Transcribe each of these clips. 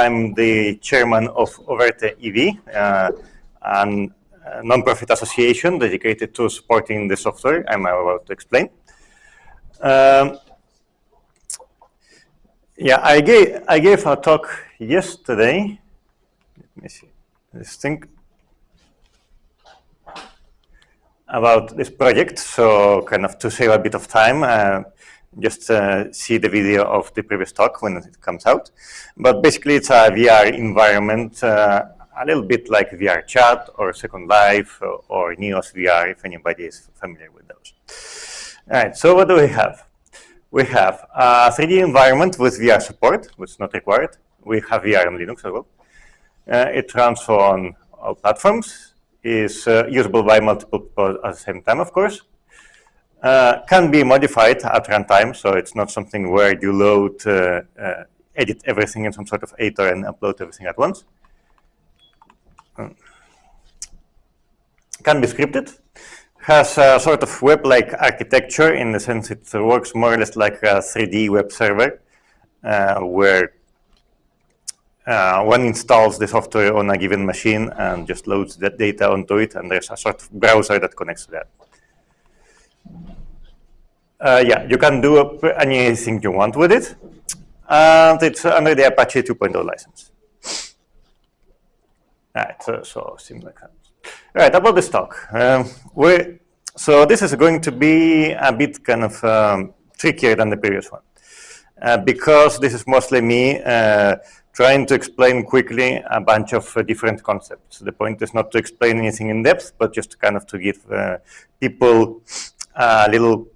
I'm the chairman of Overte EV, a non-profit association dedicated to supporting the software I'm about to explain. Yeah, I gave a talk yesterday. Let me see this thing about this project. So kind of to save a bit of time, just see the video of the previous talk when it comes out. But basically, it's a VR environment, a little bit like VR Chat or Second Life or Neos VR, if anybody is familiar with those. All right, so what do we have? We have a 3D environment with VR support, which is not required. We have VR on Linux as well. It runs on all platforms, is usable by multiple people at the same time, of course. Can be modified at runtime, so it's not something where you load, edit everything in some sort of editor and upload everything at once. Can be scripted. Has a sort of web-like architecture in the sense it works more or less like a 3D web server, where one installs the software on a given machine and just loads that data onto it, and there's a sort of browser that connects to that. Yeah, you can do anything you want with it, and it's under the Apache 2.0 license. All right, so seems like that. All right, about this talk. So this is going to be a bit kind of trickier than the previous one, because this is mostly me trying to explain quickly a bunch of different concepts. The point is not to explain anything in depth, but just kind of to give people a little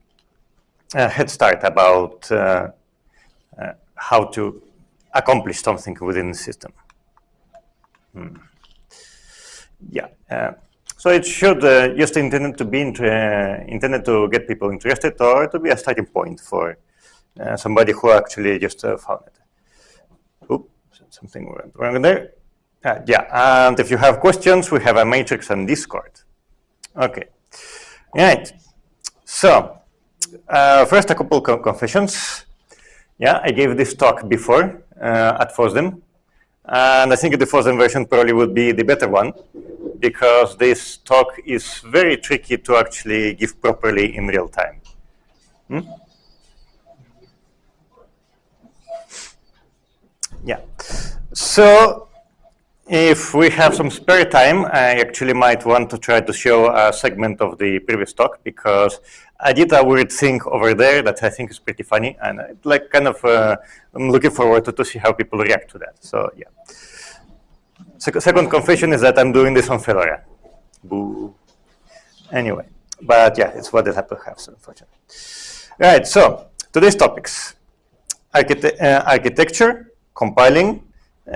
head start about how to accomplish something within the system. Yeah, so it should just intended to be intended to get people interested or to be a starting point for somebody who actually just found it. Oops, something went wrong there. Yeah, and if you have questions, we have a matrix and Discord. Okay, all right. So first, a couple confessions. Yeah, I gave this talk before at FOSDEM. And I think the FOSDEM version probably would be the better one, because this talk is very tricky to actually give properly in real time. Yeah. So if we have some spare time, I actually might want to try to show a segment of the previous talk, because I did a weird thing over there that I think is pretty funny, and like kind of I'm looking forward to see how people react to that. So yeah. Second confession is that I'm doing this on Fedora. Boo. Anyway, but yeah, it's what it happens to have, so unfortunately. All right, so today's topics: architecture, compiling,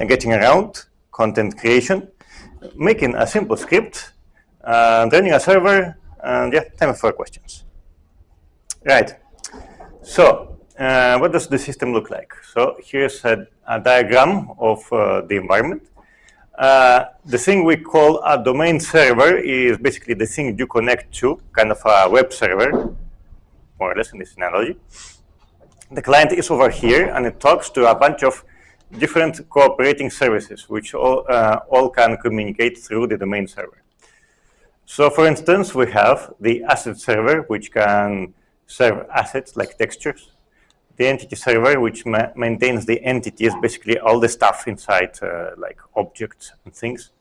getting around, content creation, making a simple script, running a server, and yeah, time for questions. Right. So what does the system look like? So here's a diagram of the environment. The thing we a domain server is basically the thing you connect to, kind of a web server, more or less in this analogy. The client is over here, and it talks to a bunch of different cooperating services, which all can communicate through the domain server. So for instance, we have the asset server, which can serve assets like textures. The entity server, which maintains the entities, basically all the stuff inside, like objects and things.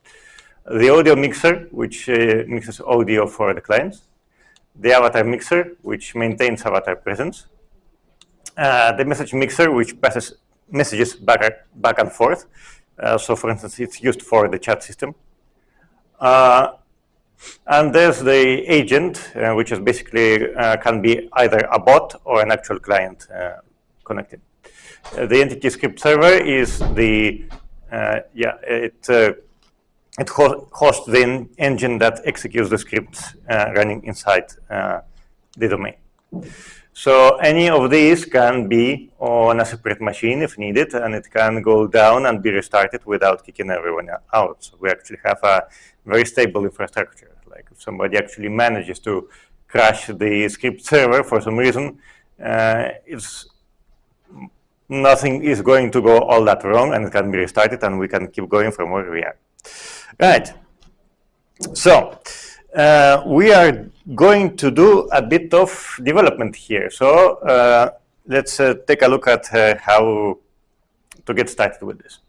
The audio mixer, which mixes audio for the clients. The avatar mixer, which maintains avatar presence. The message mixer, which passes messages back and forth. So for instance, it's used for the chat system. And there's the agent, which is basically can be either a bot or an actual client connected. The entity script server is the it hosts the engine that executes the scripts running inside the domain. So any of these can be on a separate machine if needed, and it can go down and be restarted without kicking everyone out. So we actually have a very stable infrastructure. Like if somebody actually manages to crash the script server for some reason, it's nothing is going to go all that wrong, and it can be restarted, and we can keep going from where we are. Right. So we are going to do a bit of development here. So let's take a look at how to get started with this.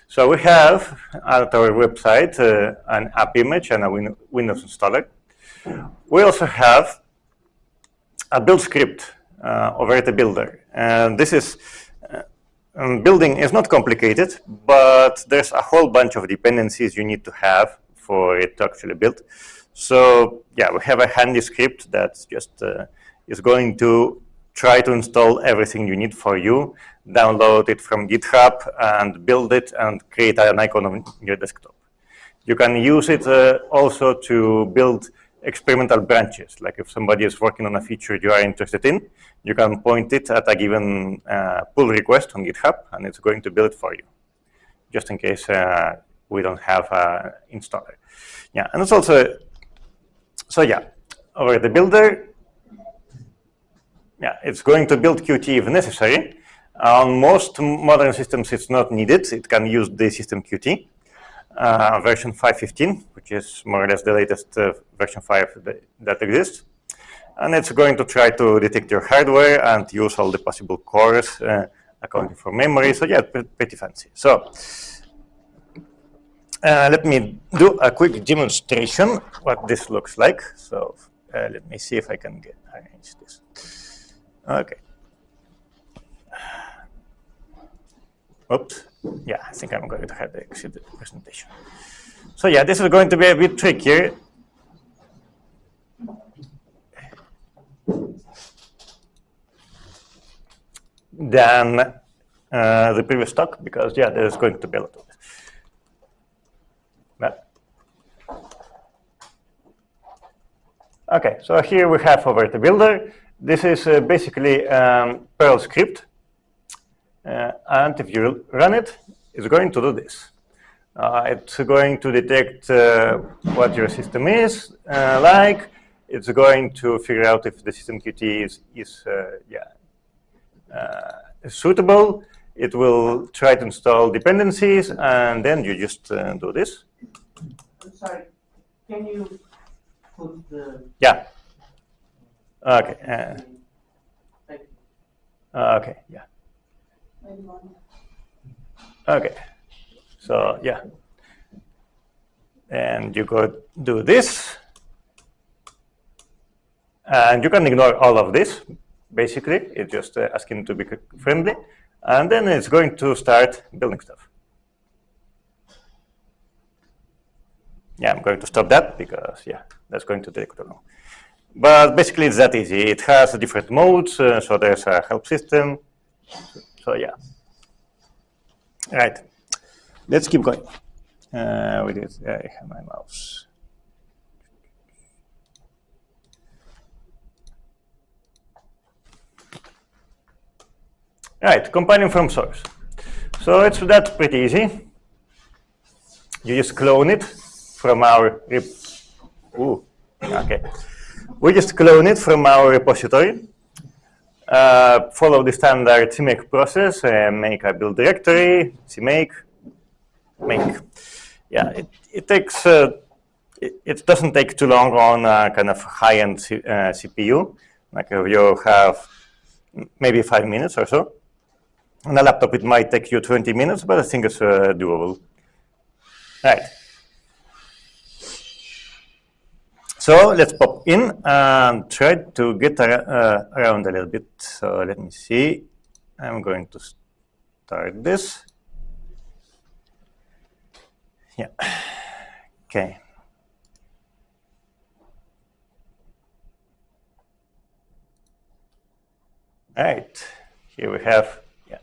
So we have at our website an app image and a Windows installer. We also have a build script, Overte builder. And this is building is not complicated, but there's a whole bunch of dependencies you need to have for it to actually build. So yeah, we have a handy script that just is going to try to install everything you need for you, download it from GitHub, and build it and create an icon on your desktop. You can use it also to build experimental branches. Like if somebody is working on a feature you are interested in, you can point it at a given pull request on GitHub, and it's going to build it for you, just in case we don't have an installer. Yeah, and it's also, so yeah, over the builder, yeah, it's going to build Qt if necessary. On most modern systems, it's not needed. It can use the system Qt. Version 5.15, which is more or less the latest version 5 that exists. And it's going to try to detect your hardware and use all the possible cores, accounting for memory. So yeah, pretty fancy. So let me do a quick demonstration what this looks like. So let me see if I can arrange this. Okay. Oops. Yeah, I think I'm going to have to exit the presentation. So yeah, this is going to be a bit trickier. Than the previous talk, because yeah, there's going to be a lot of this. But, okay, so here we have Overte builder. This is basically Perl script. And if you run it, it's going to do this. It's going to detect what your system is like. It's going to figure out if the system Qt is suitable. It will try to install dependencies, and then you just do this. I'm sorry, can you put the... Yeah. Okay. Okay, yeah. Okay, so yeah, and you could do this, and you can ignore all of this. Basically, it's just asking to be friendly, and then it's going to start building stuff. Yeah, I'm going to stop that because yeah, that's going to take too long. But basically, it's that easy. It has different modes, so there's a help system. So yeah. Right. Let's keep going. With it, I have my mouse. Right, compiling from source. So that's pretty easy. You just clone it from our okay. We just clone it from our repository. Follow the standard cmake process, make a build directory, cmake, make. Yeah, it takes, it doesn't take too long on a kind of high-end CPU. Like you have maybe 5 minutes or so. On a laptop, it might take you 20 minutes, but I think it's doable. Right. So let's pop in and try to get around a little bit. So let me see. I'm going to start this. Yeah. Okay. All right. Here we have. Yeah.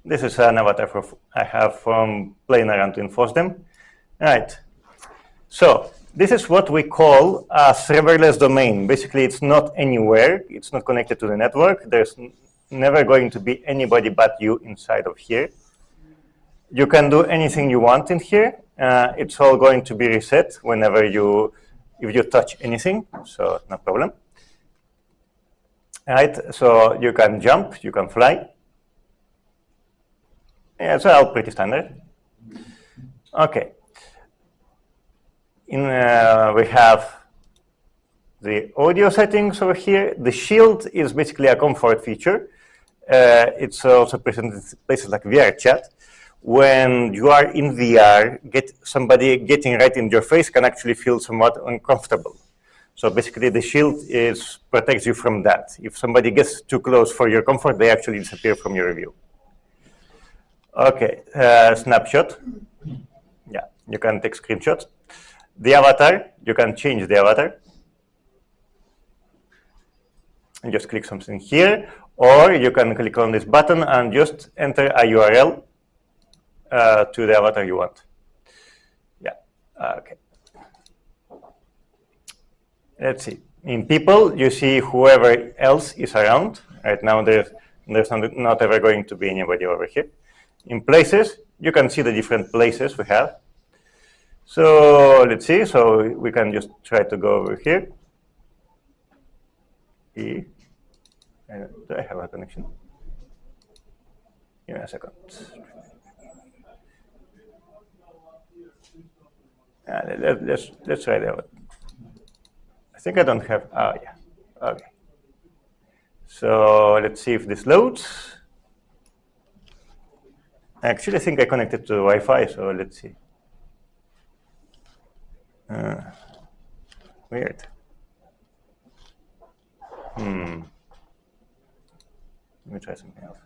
This is an avatar I have from playing around to enforce them. All right. So this is what we call a serverless domain. Basically, it's not anywhere. It's not connected to the network. There's never going to be anybody but you inside of here. You can do anything you want in here. It's all going to be reset whenever if you touch anything, so no problem. All right, so you can jump, you can fly. Yeah, it's all pretty standard. Okay. We have the audio settings over here. The shield is basically a comfort feature. It's also presented in places like VR chat. When you are in VR, somebody getting right in your face can actually feel somewhat uncomfortable. So basically, the shield protects you from that. If somebody gets too close for your comfort, they actually disappear from your view. Okay, snapshot. Yeah, you can take screenshots. The avatar, you can change the avatar. And just click something here, or you can click on this button and just enter a URL to the avatar you want. Yeah, okay. Let's see. In people, you see whoever else is around. Right now, there's not ever going to be anybody over here. In places, you can see the different places we have. So let's see. So we can just try to go over here. Do I have a connection? Give me a second. Let's try that one. I think I don't have. Oh yeah. Okay. So let's see if this loads. Actually, I think I connected to Wi-Fi. So let's see. Weird. Let me try something else.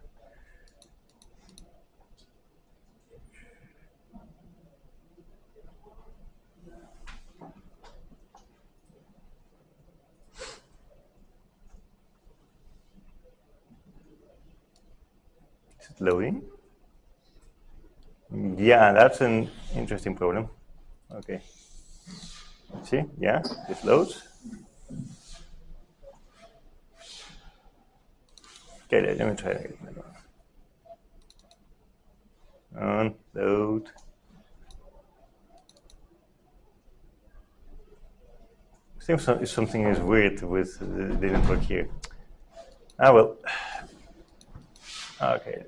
Is it loading? Yeah, that's an interesting problem. Okay. Let's see. Yeah, this loads. Okay, let me try it again. On, load. Seems something is weird with the network here. Ah, well. Okay.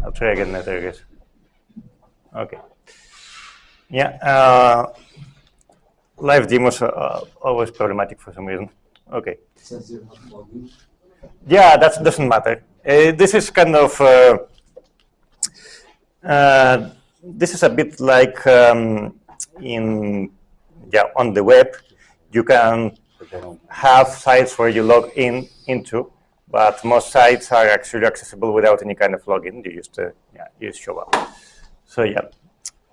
I'll try again later, I guess. Okay. Yeah. Live demos are always problematic for some reason. Okay. Since you're not logging. Yeah, that doesn't matter. This is kind of this is a bit like on the web. You can have sites where you log into, but most sites are actually accessible without any kind of login. You just show up. So yeah.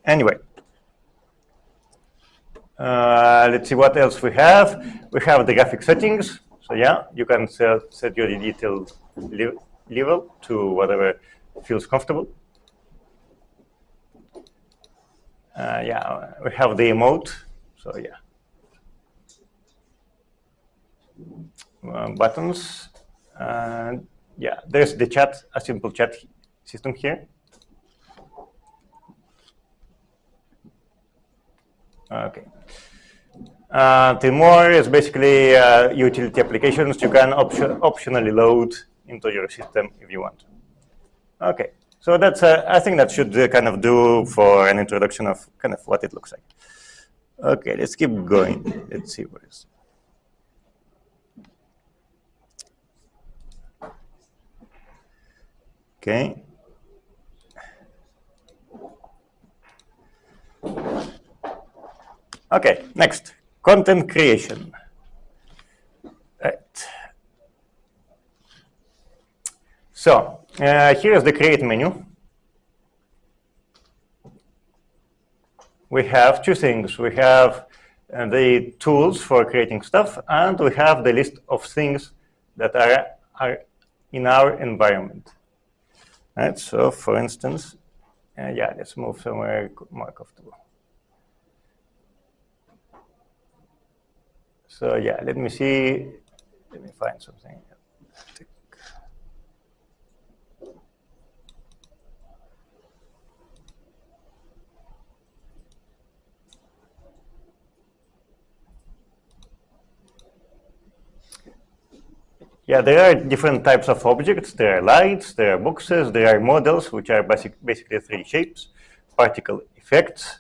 Anyway. Let's see what else we have. We have the graphic settings. So yeah, you can set your detail level to whatever feels comfortable. Yeah, we have the emote. So yeah. Buttons. Yeah, there's the chat, a simple chat system here. Okay. The more is basically utility applications you can optionally load into your system if you want. Okay, so that's I think that should kind of do for an introduction of kind of what it looks like. Okay, let's keep going. Let's see what is. Okay. Okay, next, content creation. Right. So here is the create menu. We have two things. We have the tools for creating stuff, and we have the list of things that are in our environment. Right. So, for instance, yeah, let's move somewhere more comfortable. So yeah, let me see. Let me find something. Yeah, there are different types of objects. There are lights, there are boxes, there are models, which are basically three shapes, particle effects,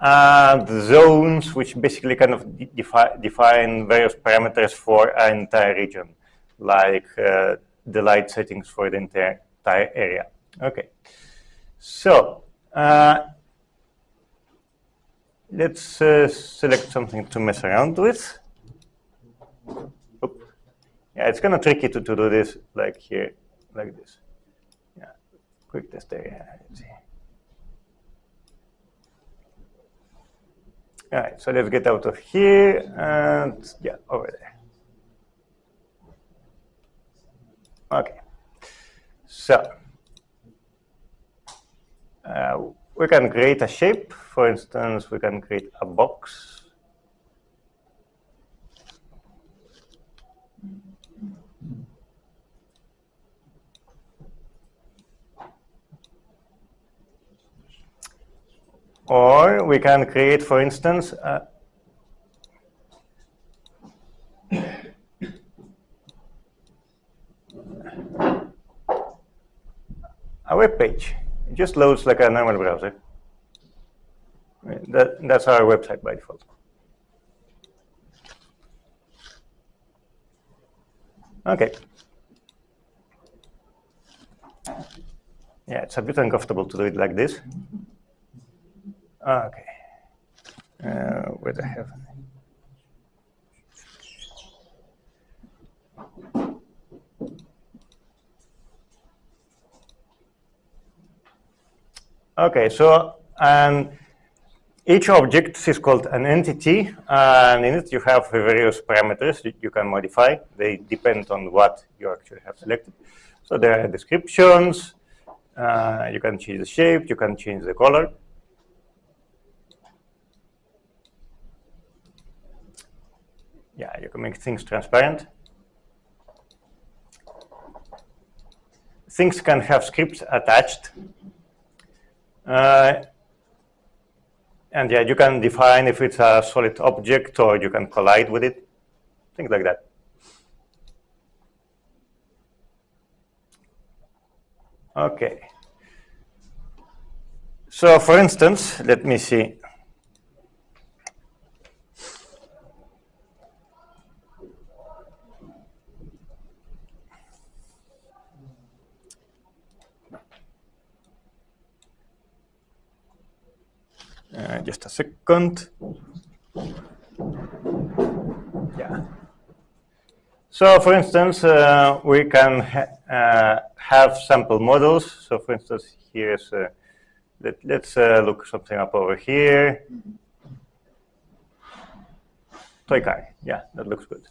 and zones, which basically kind of define various parameters for an entire region, like the light settings for the entire area. Okay, so let's select something to mess around with. Oop. Yeah, it's kind of tricky to do this like here, like this. Yeah, quick test area. Let's see. All right, so let's get out of here and yeah, over there. Okay, so we can create a shape. For instance, we can create a box. Or we can create, for instance, a web page. It just loads like a normal browser. That's our website by default. Okay. Yeah, it's a bit uncomfortable to do it like this. Okay. Where the hell? Okay, so each object is called an entity, and in it you have various parameters that you can modify. They depend on what you actually have selected. So there are descriptions, you can change the shape, you can change the color. Yeah, you can make things transparent. Things can have scripts attached. And yeah, you can define if it's a solid object or you can collide with it, things like that. Okay. So for instance, let me see. Just a second. Yeah. So for instance, we can have sample models. So for instance, here's, let's look something up over here. Toy car. Yeah, that looks good.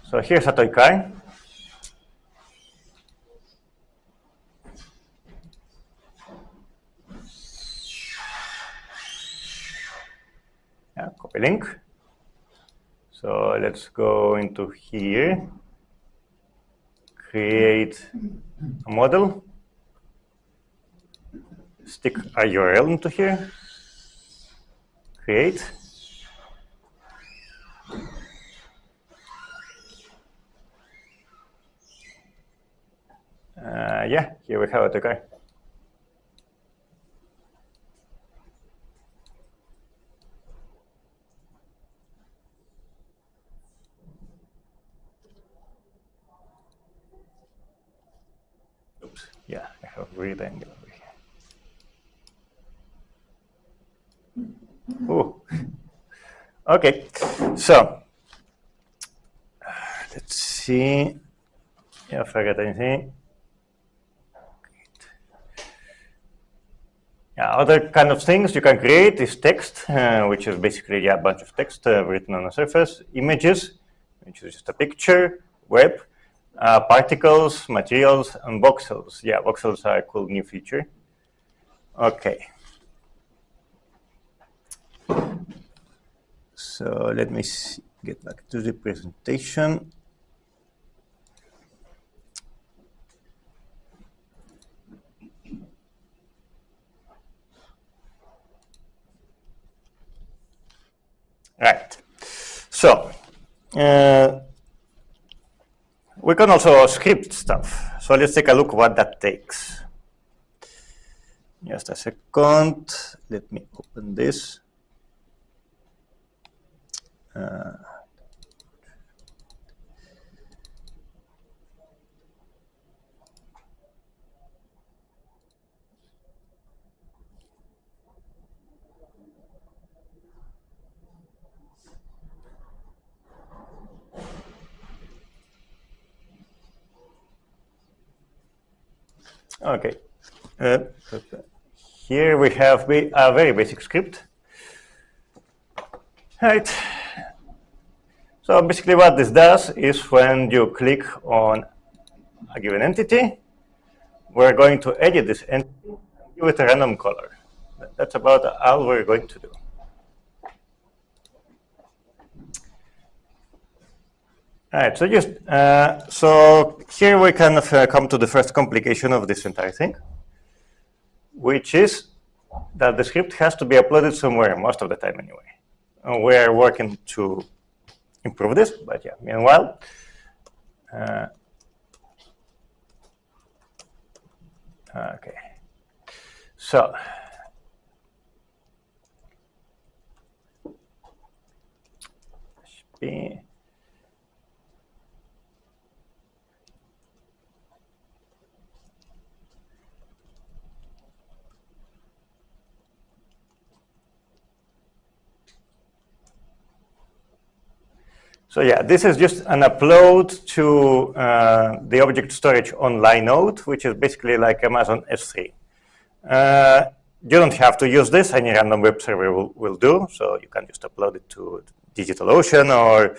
So here's a toy car. Yeah, copy link. So let's go into here, create a model, stick a URL into here, create. Yeah, here we have a guy. Oops, yeah, I have a weird angle over here. Oh, okay, so let's see if I get anything. Yeah, other kind of things you can create is text, which is basically a bunch of text written on a surface, images, which is just a picture, web, particles, materials, and voxels. Yeah, voxels are a cool new feature. Okay. So let me get back to the presentation. Right. So we can also script stuff. So let's take a look what that takes. Just a second. Let me open this. Okay. Here we have a very basic script. Right. So basically what this does is when you click on a given entity, we're going to edit this entity and give it a random color. That's about all we're going to do. All right, so just so here we kind of come to the first complication of this entire thing, which is that the script has to be uploaded somewhere most of the time anyway. We're working to improve this, but yeah, meanwhile, okay. So so yeah, this is just an upload to the object storage online node, which is basically like Amazon S3. You don't have to use this. Any random web server will do. So you can just upload it to DigitalOcean or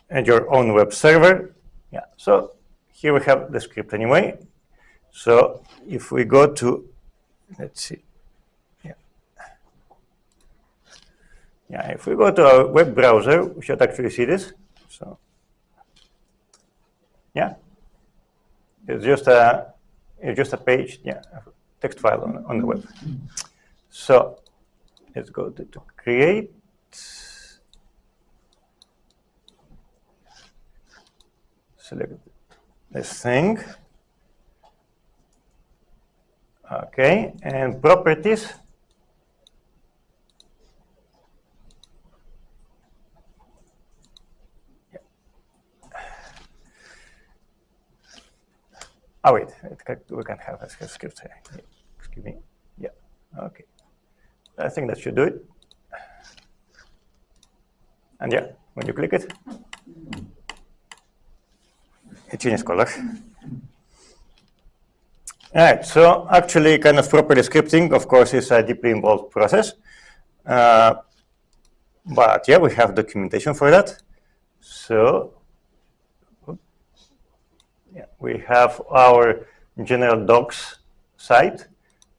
and your own web server. Yeah. So here we have the script anyway. So if we go to, let's see. Yeah, if we go to our web browser, we should actually see this. So, yeah, it's just a page, yeah, a text file on the web. So let's go to create. Select this thing. Okay, and properties. Oh wait, we can have a script here. Excuse me. Yeah. Okay. I think that should do it. And yeah, when you click it, it changes color. All right. So actually, kind of properly scripting, of course, is a deeply involved process. But yeah, we have documentation for that. So yeah, we have our general docs site,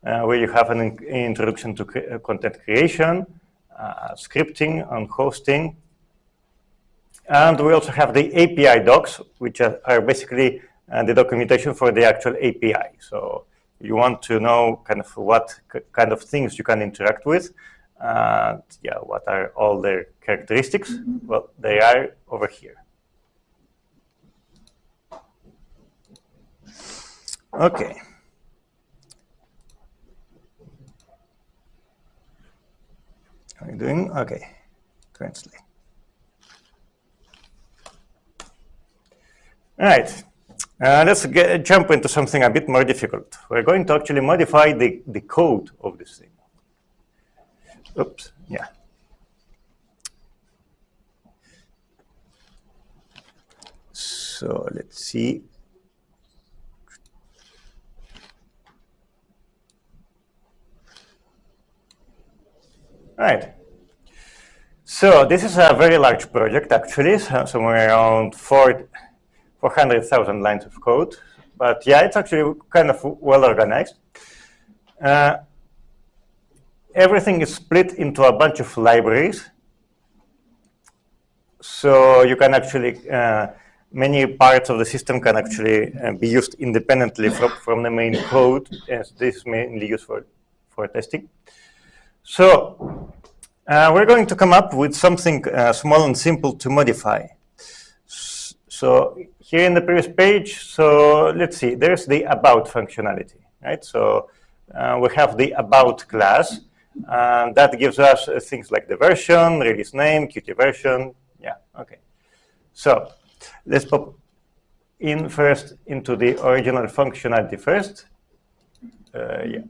where you have an introduction to content creation, scripting, and hosting. And we also have the API docs, which are basically the documentation for the actual API. So you want to know kind of what kind of things you can interact with, and yeah, what are all their characteristics? Well, they are over here. Okay. How are you doing? Okay. Translate. All right. Let's jump into something a bit more difficult. We're going to actually modify the code of this thing. Oops. Yeah. So let's see. All right. So this is a very large project, actually, somewhere around 400,000 lines of code. But yeah, it's actually kind of well organized. Everything is split into a bunch of libraries. So you can actually, many parts of the system can actually be used independently from the main code, as this is mainly used for testing. So We're going to come up with something small and simple to modify. So here in the previous page, so let's see, there's the about functionality, right? So we have the about class, and that gives us things like the version, release name, Qt version. Yeah, okay. So let's pop in first into the original functionality first. Yeah.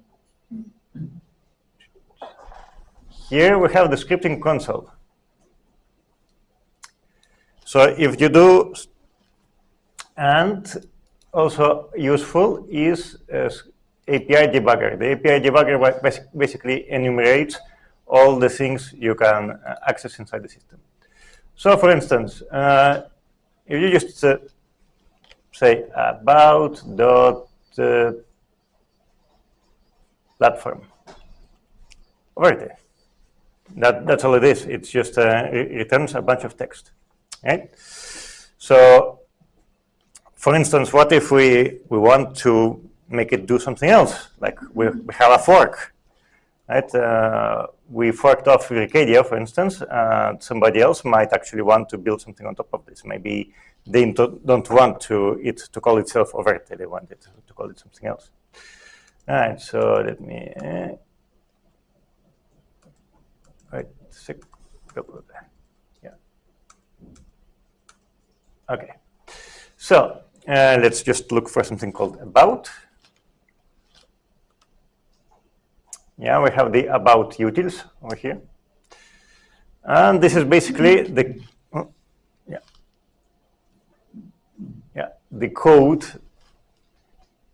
Here we have the scripting console. So if you do, and also useful is API debugger. The API debugger basically enumerates all the things you can access inside the system. So for instance, if you just say about dot platform, Overte. That's all it is. It just returns a bunch of text, right? So, for instance, what if we want to make it do something else? Like we have a fork, right? We forked off Arcadia, for instance. Somebody else might actually want to build something on top of this. Maybe they don't want it to call itself Overte. They want it to call it something else. All right. So let me. Yeah. Okay. So let's just look for something called about. Yeah, we have the about utils over here. And this is basically the the code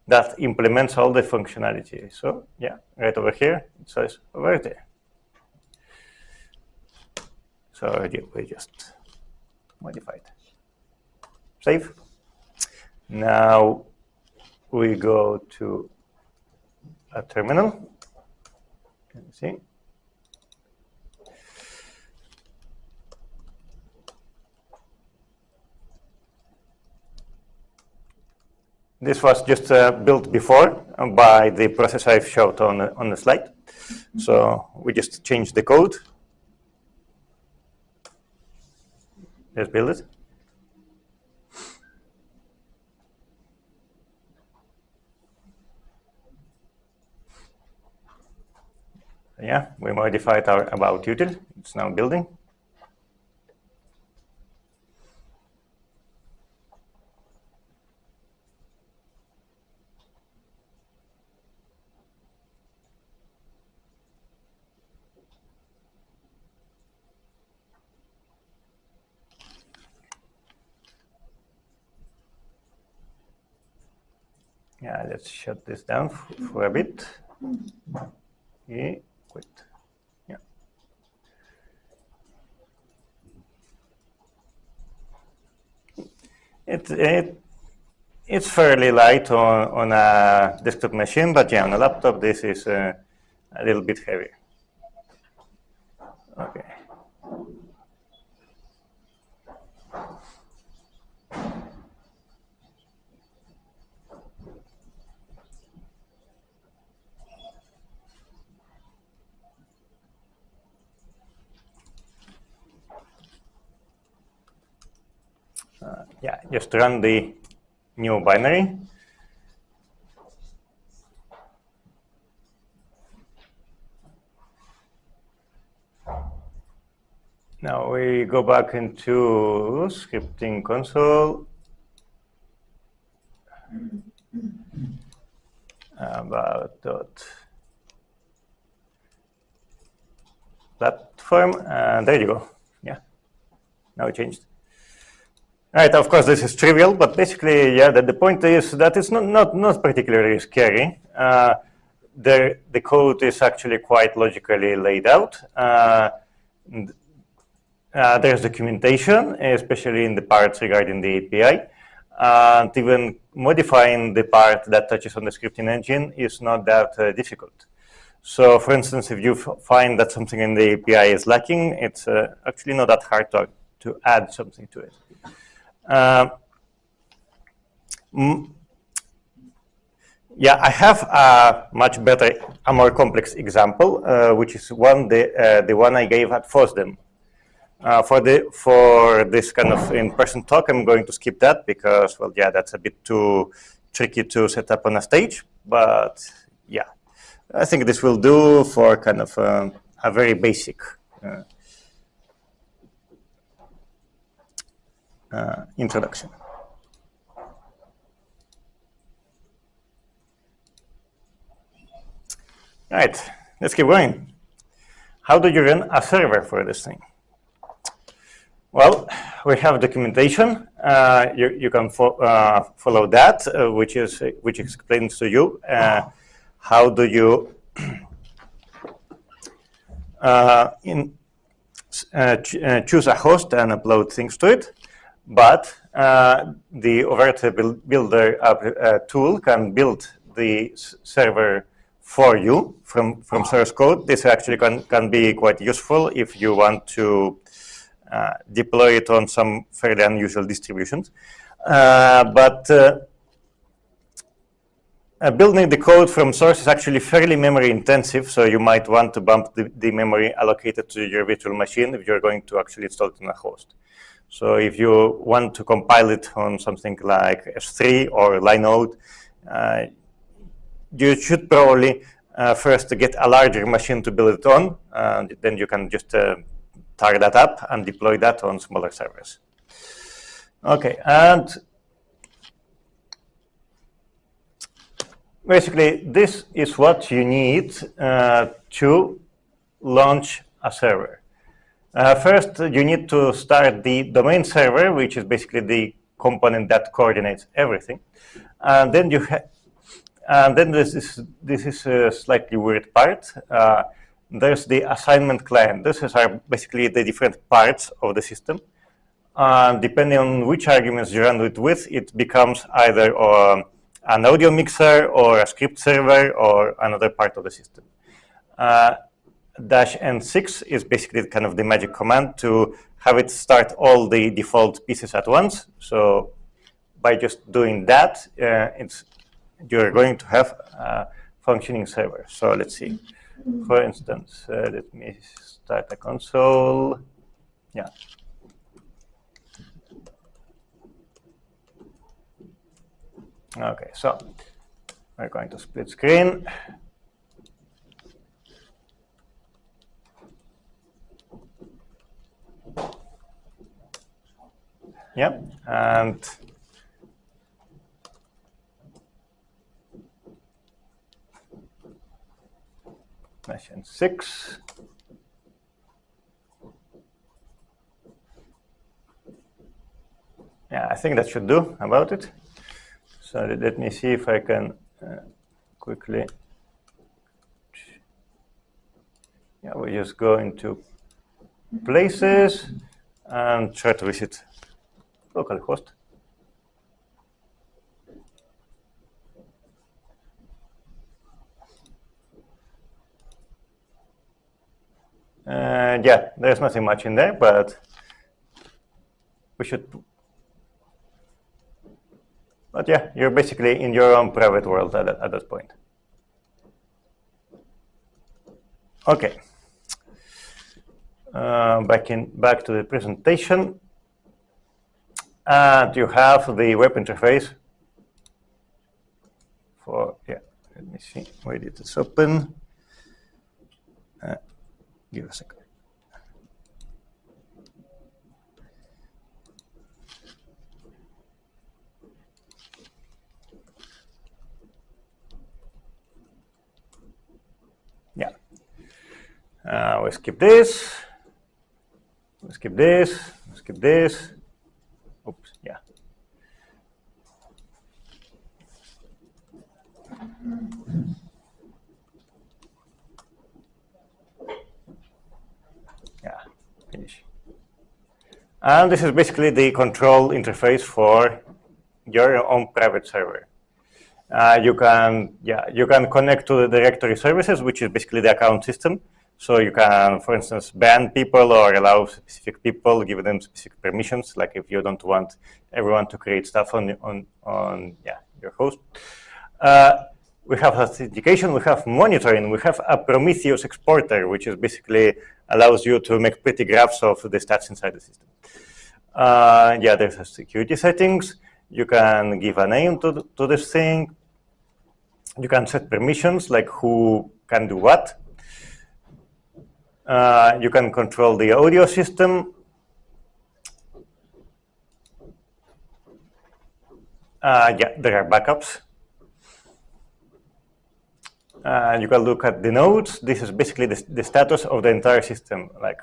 that implements all the functionality. So yeah, right over here it says Overte. So we just modify it. Save. Now we go to a terminal. Let me see. This was just built before by the process I've showed on the slide. So we just changed the code. Let's build it. Yeah, we modified our about util. It's now building. Yeah, let's shut this down for a bit. Okay, quit. Yeah. It's fairly light on a desktop machine, but yeah, on a laptop this is a little bit heavier. Okay. Yeah, just run the new binary. Now we go back into scripting console. About dot platform, and there you go. Yeah, now it changed. All right, of course, this is trivial, but basically, yeah, the point is that it's not particularly scary. The code is actually quite logically laid out. There's documentation, especially in the parts regarding the API. And even modifying the part that touches on the scripting engine is not that difficult. So, for instance, if you find that something in the API is lacking, it's actually not that hard to add something to it. Yeah, I have a much better, a more complex example, which is the one I gave at FOSDEM. For this kind of in-person talk, I'm going to skip that because, well, yeah, that's a bit too tricky to set up on a stage. But yeah, I think this will do for kind of a very basic introduction. All right, let's keep going. How do you run a server for this thing? Well, we have documentation. You can follow that, which explains to you how do you choose a host and upload things to it. But the Overte builder tool can build the server for you from source code. This actually can be quite useful if you want to deploy it on some fairly unusual distributions. But building the code from source is actually fairly memory intensive, so you might want to bump the memory allocated to your virtual machine if you're going to actually install it on a host. So if you want to compile it on something like S3 or Linode, you should probably first get a larger machine to build it on, and then you can just tag that up and deploy that on smaller servers. Okay, and basically this is what you need to launch a server. First, you need to start the domain server, which is basically the component that coordinates everything. And then this is a slightly weird part. There's the assignment client. This is basically the different parts of the system. Depending on which arguments you run it with, it becomes either an audio mixer or a script server or another part of the system. -N6 is basically kind of the magic command to have it start all the default pieces at once. So by just doing that, you're going to have a functioning server. So let's see. For instance, let me start a console. Yeah. Okay, so we're going to split screen. Yeah, and -N6. Yeah, I think that should do about it. So let me see if I can quickly. Yeah, we just go into places and try to visit localhost. Yeah, there's nothing much in there, but we should. But yeah, you're basically in your own private world at that point. Okay. Back to the presentation. And you have the web interface for, yeah, let me see, where did this open? Give a second. Yeah. We skip this. We skip this. We skip this. Oops, yeah. Yeah, finish. And this is basically the control interface for your own private server. You can connect to the directory services, which is basically the account system. So you can, for instance, ban people or allow specific people, give them specific permissions, like if you don't want everyone to create stuff on your host. we have authentication, we have monitoring, we have a Prometheus exporter, which is basically allows you to make pretty graphs of the stats inside the system. Yeah, there's a security settings. You can give a name to this thing. You can set permissions, like who can do what. You can control the audio system. Yeah, there are backups. You can look at the nodes. This is basically the status of the entire system, like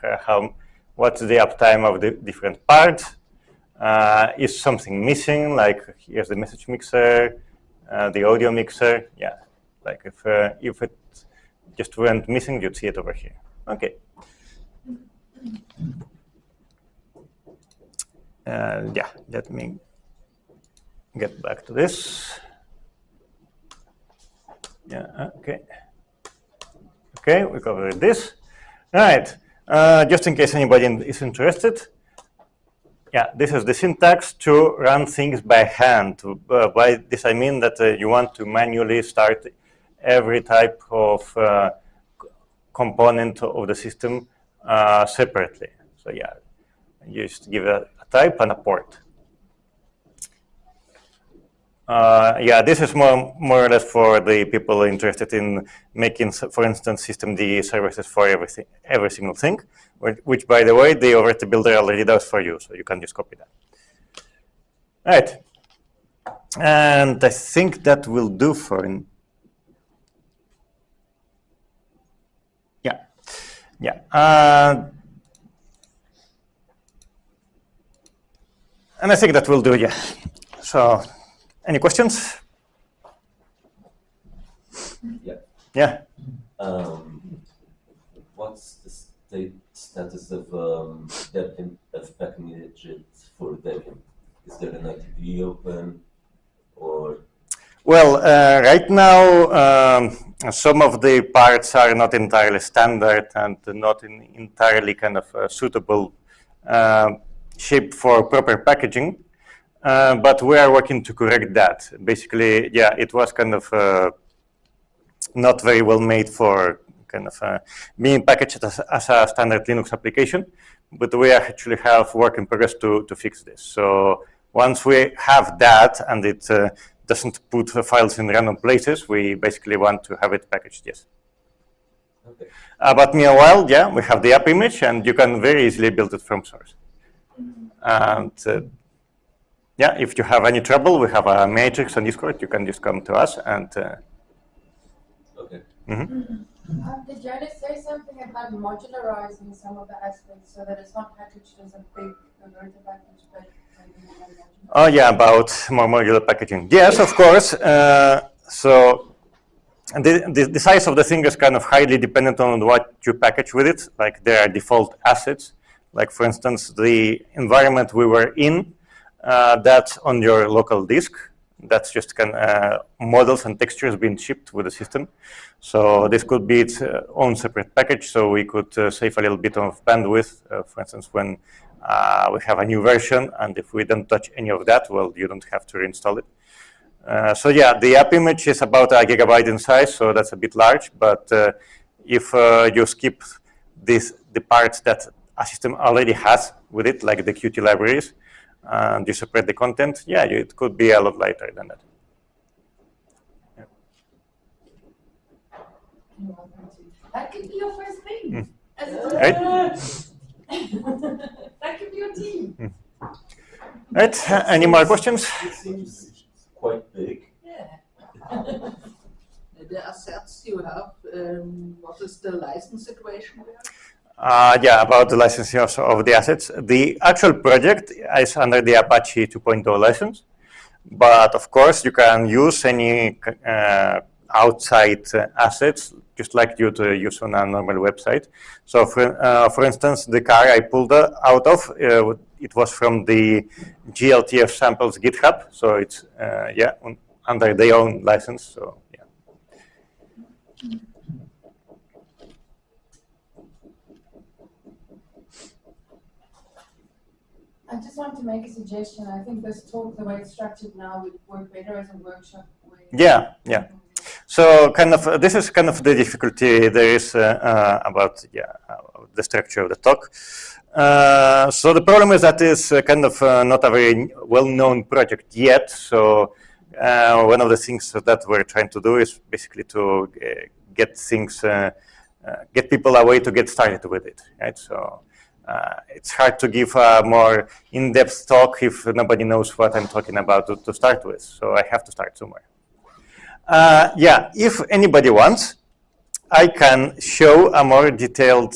what's the uptime of the different parts. Is something missing, like here's the message mixer, the audio mixer. Yeah, like if it just went missing, you'd see it over here. Okay. Yeah, let me get back to this. Yeah, okay. Okay, we covered this. All right, just in case anybody is interested. Yeah, this is the syntax to run things by hand. By this I mean that you want to manually start every type of component of the system separately. So yeah, you just give a type and a port. Yeah, this is more or less for the people interested in making, for instance, systemd services for every single thing, which, by the way, the Overte builder already does for you, so you can just copy that. All right, and I think that will do for. Yeah. And I think that will do. Yeah. So. Any questions? Yeah. Yeah. What's the status of package for Debian? Is there an ITP open, or? Well, right now, some of the parts are not entirely standard and not entirely kind of suitable shape for proper packaging. But we are working to correct that. Basically, yeah, it was kind of not very well made for kind of being packaged as a standard Linux application. But we actually have work in progress to fix this. So once we have that and it doesn't put files in random places, we basically want to have it packaged, yes. Okay. But meanwhile, yeah, we have the app image and you can very easily build it from source. And yeah, if you have any trouble, we have a matrix on Discord. You can just come to us and. Okay. Did Jonas say something about modularizing some of the aspects so that it's not packaged as a big Overte package, but maybe more modular? Oh yeah, about more modular packaging. Yes, of course. So the size of the thing is kind of highly dependent on what you package with it. Like there are default assets. Like for instance, the environment we were in. That's on your local disk. That's just kind of models and textures being shipped with the system. So this could be its own separate package. So we could save a little bit of bandwidth, for instance, when we have a new version. And if we don't touch any of that, well, you don't have to reinstall it. So yeah, the app image is about 1 gigabyte in size. So that's a bit large. But if you skip the parts that a system already has with it, like the Qt libraries, and you separate the content, yeah, it could be a lot lighter than that. Yeah. That could be your first thing. Right? That could be your team. Right, any more questions? It seems quite big. Yeah. The assets you have, what is the license situation there? Yeah, about the licensing of the assets. The actual project is under the Apache 2.0 license, but of course you can use any outside assets, just like you to use on a normal website. So for instance, the car I pulled out of, it was from the GLTF samples GitHub, so it's yeah, under their own license, so yeah. I just want to make a suggestion. I think this talk, the way it's structured now, would work better as a workshop. Yeah, yeah. So kind of this is kind of the difficulty there is about the structure of the talk. So the problem is that it's kind of not a very well-known project yet. So one of the things that we're trying to do is basically to get things, get people a way to get started with it, right? So it's hard to give a more in-depth talk if nobody knows what I'm talking about to start with. So I have to start somewhere. Yeah, if anybody wants, I can show a more detailed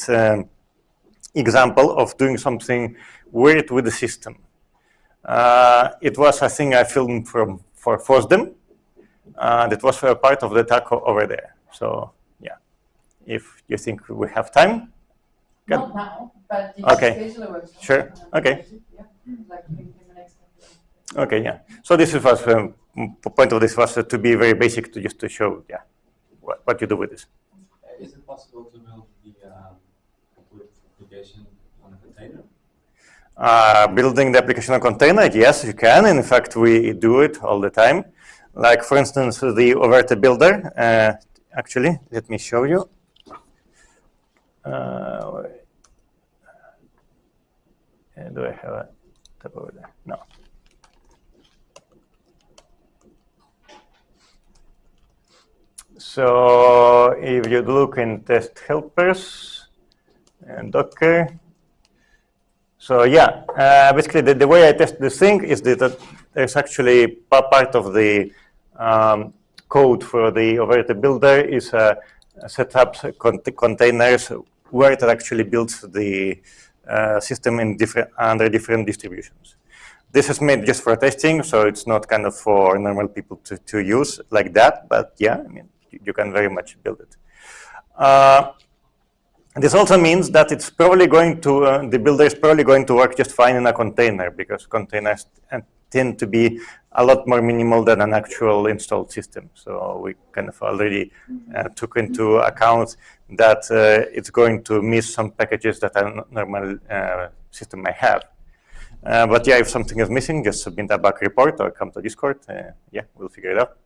example of doing something weird with the system. It was a thing I filmed for FOSDEM. That was a part of the talk over there. So yeah, if you think we have time. Not now, but you Okay. can schedule a workshop. Sure. Okay. Yeah, like in the next couple of Okay, yeah. So this was the point of this was to be very basic, to just to show, yeah, what you do with this. Is it possible to build the complete application on a container? Building the application on container, yes, you can. In fact, we do it all the time. Like, for instance, the Overte builder. Actually, let me show you. Do I have a tab over there? No. So if you look in test helpers and Docker, so yeah, basically the way I test this thing is that there's actually part of the code for the Overte builder is set up containers where it actually builds the system in under different distributions. This is made just for testing, so it's not kind of for normal people to use like that. But yeah, I mean, you can very much build it. This also means that it's probably going to, the builder is probably going to work just fine in a container, because containers tend to be a lot more minimal than an actual installed system. So we kind of already took into account that it's going to miss some packages that a normal system might have. But yeah, if something is missing, just submit a bug report or come to Discord. Yeah, we'll figure it out.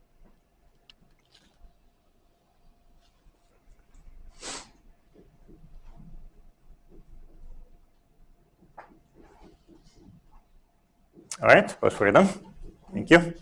All right, pause for it done. Thank you.